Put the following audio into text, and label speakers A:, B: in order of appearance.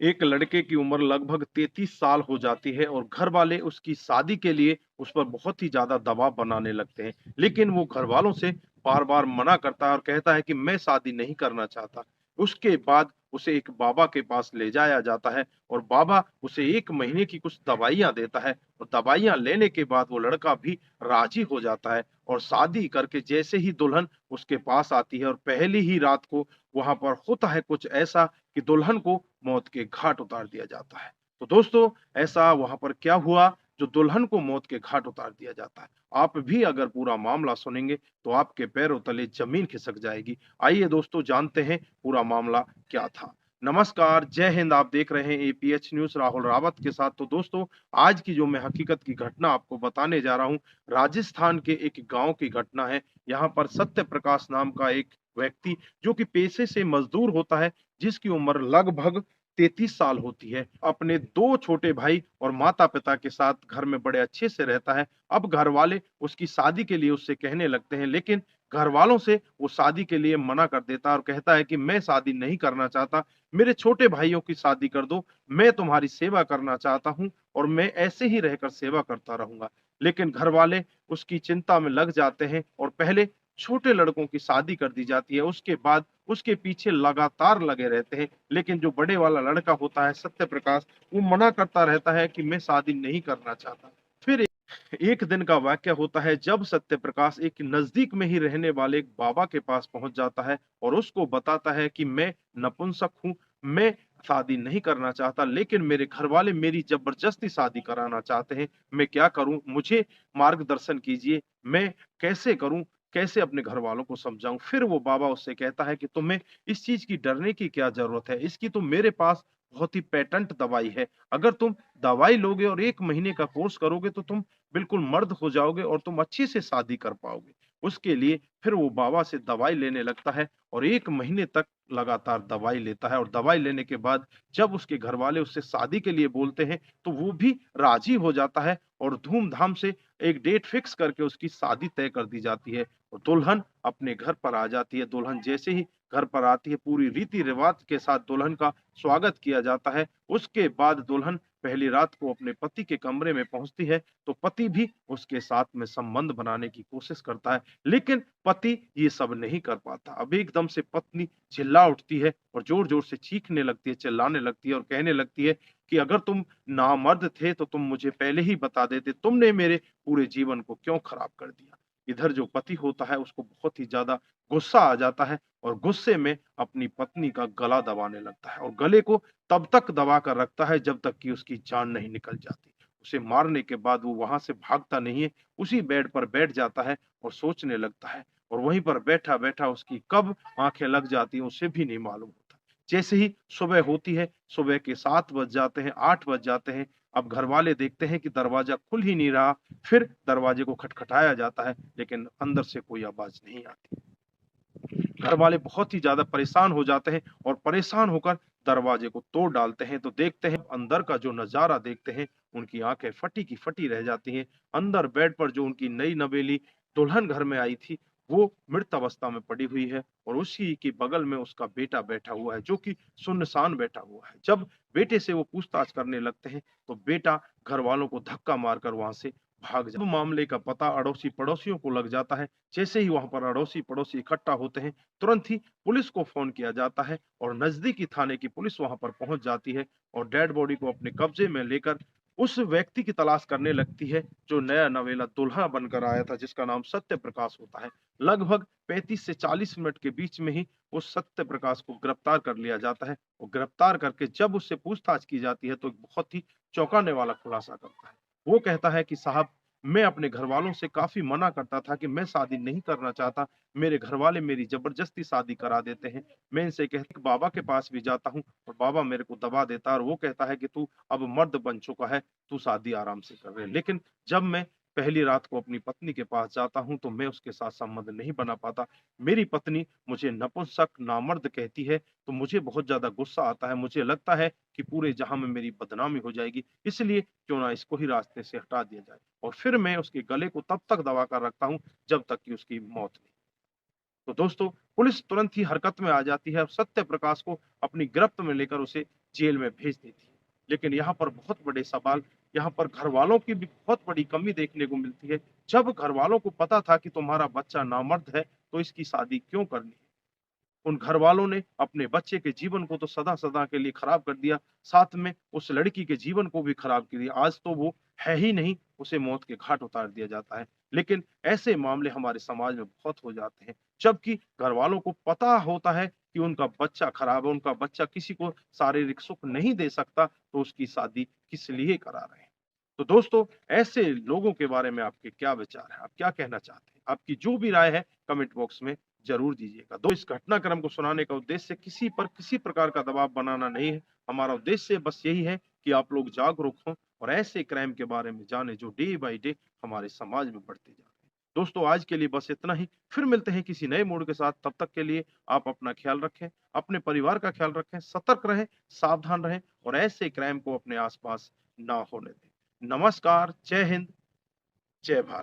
A: एक लड़के की उम्र लगभग 33 साल हो जाती है और घर वाले उसकी शादी के लिए उस पर बहुत ही ज़्यादा दबाव बनाने लगते हैं। लेकिन वो घरवालों से बार-बार मना करता है और कहता है कि मैं शादी नहीं करना चाहता। उसके बाद उसे एक बाबा के पास ले जाया जाता है और बाबा उसे 1 महीने की कुछ दवाइयाँ देता है और दवाइयाँ लेने के बाद वो लड़का भी राज़ी हो जाता है और शादी करके जैसे ही दुल्हन उसके पास आती है और पहली ही रात को वहाँ पर होता है कुछ ऐसा कि दुल्हन को मौत के घाट उतार दिया जाता है। तो दोस्तों ऐसा वहाँ पर क्या हुआ जो दुल्हन को मौत के घाट उतार दिया जाता है? आप भी अगर पूरा मामला सुनेंगे तो आपके पैरों तले ज़मीन खिसक जाएगी। आइए दोस्तों जानते हैं पूरा मामला क्या था। नमस्कार, जय हिंद आप देख रहे हैं एपीएच न्यूज़ राहुल रावत के साथ। तो दोस्तों आज की जो मैं हकीकत की घटना आपको बताने जा रहा हूँ, राजस्थान के एक गाँव की घटना है। यहाँ पर सत्य प्रकाश नाम का एक व्यक्ति जो कि पेशे से मज़दूर होता है, जिसकी उम्र लगभग 33 साल होती है। अपने 2 छोटे भाई और माता-पिता के साथ घर में बड़े अच्छे से रहता है। अब घरवाले उसकी शादी के लिए उससे कहने लगते हैं, लेकिन घरवालों से वो शादी के लिए मना कर देता है और कहता है कि मैं शादी नहीं करना चाहता, मेरे छोटे भाइयों की शादी कर दो, मैं तुम्हारी सेवा करना चाहता हूँ और मैं ऐसे ही रहकर सेवा करता रहूँगा। लेकिन घरवाले उसकी चिंता में लग जाते हैं और पहले छोटे लड़कों की शादी कर दी जाती है, उसके बाद उसके पीछे लगातार लगे रहते हैं। लेकिन जो बड़े वाला लड़का होता है सत्य प्रकाश, वो मना करता रहता है कि मैं शादी नहीं करना चाहता। फिर एक दिन का वाक़या होता है जब सत्य प्रकाश एक नज़दीक में ही रहने वाले एक बाबा के पास पहुँच जाता है और उसको बताता है कि मैं नपुंसक हूँ, मैं शादी नहीं करना चाहता लेकिन मेरे घरवाले मेरी ज़बरदस्ती शादी कराना चाहते हैं। मैं क्या करूँ? मुझे मार्गदर्शन कीजिए, मैं कैसे करूँ? कैसे अपने घरवालों को समझाऊँ? फिर वो बाबा उससे कहता है कि तुम्हें इस चीज़ की डरने की क्या ज़रूरत है? इसकी तो मेरे पास बहुत ही पेटेंट दवाई है। अगर तुम दवाई लोगे और 1 महीने का कोर्स करोगे तो तुम बिल्कुल मर्द हो जाओगे और तुम अच्छे से शादी कर पाओगे। उसके लिए फिर वो बाबा से दवाई लेने लगता है और 1 महीने तक लगातार दवाई लेता है और दवाई लेने के बाद जब उसके घरवाले उससे शादी के लिए बोलते हैं, तो वो भी राज़ी हो जाता है और धूम-धाम से एक डेट फिक्स करके उसकी शादी तय कर दी जाती है और दुल्हन अपने घर पर आ जाती है। दुल्हन जैसे ही घर पर आती है, पूरी रीति-रिवाज के साथ दुल्हन का स्वागत किया जाता है। उसके बाद दुल्हन पहली रात को अपने पति के कमरे में पहुँचती है, तो पति भी उसके साथ में संबंध बनाने की कोशिश करता है, लेकिन पति ये सब नहीं कर पाता। अब एकदम से पत्नी चिल्ला उठती है और ज़ोर-ज़ोर से चीखने लगती है, चिल्लाने लगती है और कहने लगती है कि अगर तुम नामर्द थे, तो तुम मुझे पहले ही बता देते, तुमने मेरे पूरे जीवन को क्यों खराब कर दिया? इधर जो पति होता है, उसको बहुत ही ज़्यादा गुस्सा आ जाता है और गुस्से में अपनी पत्नी का गला दबाने लगता है और गले को तब तक दबा कर रखता है जब तक कि उसकी जान नहीं निकल जाती। उसे मारने के बाद वो वहाँ से भागता नहीं है, उसी बेड पर बैठ जाता है और सोचने लगता है और वहीं पर बैठा-बैठा उसकी कब आँखें लग जाती हैं उसे भी नहीं मालूम होता। जैसे ही सुबह होती है, सुबह के 7 बज जाते हैं, 8 बज जाते हैं, अब घरवाले देखते हैं कि दरवाज़ा खुल ही नहीं रहा, फिर दरवाजे को खटखटाया जाता है, लेकिन अंदर से कोई आवाज़ नहीं आती। घर वाले बहुत ही ज़्यादा परेशान हो जाते हैं और परेशान होकर दरवाजे को तोड़ डालते हैं, तो देखते हैं अंदर का जो नज़ारा देखते हैं, उनकी आँखें फटी की फटी रह जाती हैं। अंदर बेड पर जो उनकी नई नवेली दुल्हन घर में आई थी, वो मृत अवस्था में पड़ी हुई है और उसी के बगल में उसका बेटा बैठा हुआ है, जो कि सुनसान बैठा हुआ है। जब बेटे से वो पूछताछ करने लगते हैं, तो बेटा घरवालों को धक्का मारकर वहाँ से भाग जा मामले का पता अड़ोसी-पड़ोसियों को लग जाता है। जैसे ही वहाँ पर अड़ोसी-पड़ोसी इकट्ठा होते हैं, तुरंत ही पुलिस को फ़ोन किया जाता है और नज़दीकी थाने की पुलिस वहाँ पर पहुँच जाती है और डेड बॉडी को अपने कब्ज़े में लेकर उस व्यक्ति की तलाश करने लगती है, जो नया नवेला दूल्हा बनकर आया था, जिसका नाम सत्य प्रकाश होता है। लगभग 35 से 40 मिनट के बीच में ही उस सत्य प्रकाश को गिरफ्तार कर लिया जाता है और गिरफ्तार करके जब उससे पूछताछ की जाती है, तो एक बहुत ही चौंकाने वाला खुलासा करता है। वो कहता है कि साहब, मैं अपने घरवालों से काफ़ी मना करता था कि मैं शादी नहीं करना चाहता। मेरे घरवाले मेरी ज़बरदस्ती शादी करा देते हैं। मैं इनसे बाबा के पास भी जाता हूँ और बाबा मेरे को दबा देता है और वो कहता है कि तू अब मर्द बन चुका है, तू शादी आराम से कर ले। लेकिन जब मैं पहली रात को अपनी पत्नी के पास जाता हूँ, तो मैं उसके साथ संबंध नहीं बना पाता। मेरी पत्नी मुझे नपुंसक, नामर्द कहती है, तो मुझे बहुत ज़्यादा गुस्सा आता है। मुझे लगता है कि पूरे जहाँ में मेरी बदनामी हो जाएगी, इसलिए क्यों ना इसको ही रास्ते से हटा दिया जाए और फिर मैं उसके गले को तब तक दबा कर रखता हूँ, जब तक कि उसकी मौत नहीं। तो दोस्तों, पुलिस तुरंत ही हरकत में आ जाती है और सत्य प्रकाश को अपनी गिरफ्त में लेकर उसे जेल में भेज देती है। लेकिन यहाँ पर बहुत बड़े सवाल, यहाँ पर घरवालों की भी बहुत बड़ी कमी देखने को मिलती है। जब घरवालों को पता था कि तुम्हारा बच्चा नामर्द है, तो इसकी शादी क्यों करनी है? उन घरवालों ने अपने बच्चे के जीवन को तो सदा-सदा के लिए खराब कर दिया, साथ में उस लड़की के जीवन को भी खराब कर दिया। आज तो वो है ही नहीं, उसे मौत के घाट उतार दिया जाता है। लेकिन ऐसे मामले हमारे समाज में बहुत हो जाते हैं, जबकि घरवालों को पता होता है कि उनका बच्चा खराब है, उनका बच्चा किसी को शारीरिक सुख नहीं दे सकता, तो उसकी शादी किस लिए करा रहे हैं। तो दोस्तों, ऐसे लोगों के बारे में आपके क्या विचार हैं? आप क्या कहना चाहते हैं? आपकी जो भी राय है, कमेंट बॉक्स में ज़रूर दीजिएगा। इस घटनाक्रम को सुनाने का उद्देश्य किसी पर किसी प्रकार का दबाव बनाना नहीं है। हमारा उद्देश्य बस यही है कि आप लोग जागरूक हों और ऐसे क्राइम के बारे में जानें जो डे बाय डे हमारे समाज में बढ़ते जा रहे हैं। दोस्तों, आज के लिए बस इतना ही। फिर मिलते हैं किसी नए मूड के साथ। तब तक के लिए आप अपना ख्याल रखें, अपने परिवार का ख्याल रखें, सतर्क रहें, सावधान रहें और ऐसे क्राइम को अपने आस-पास ना होने दें। नमस्कार, जय हिंद, जय भारत।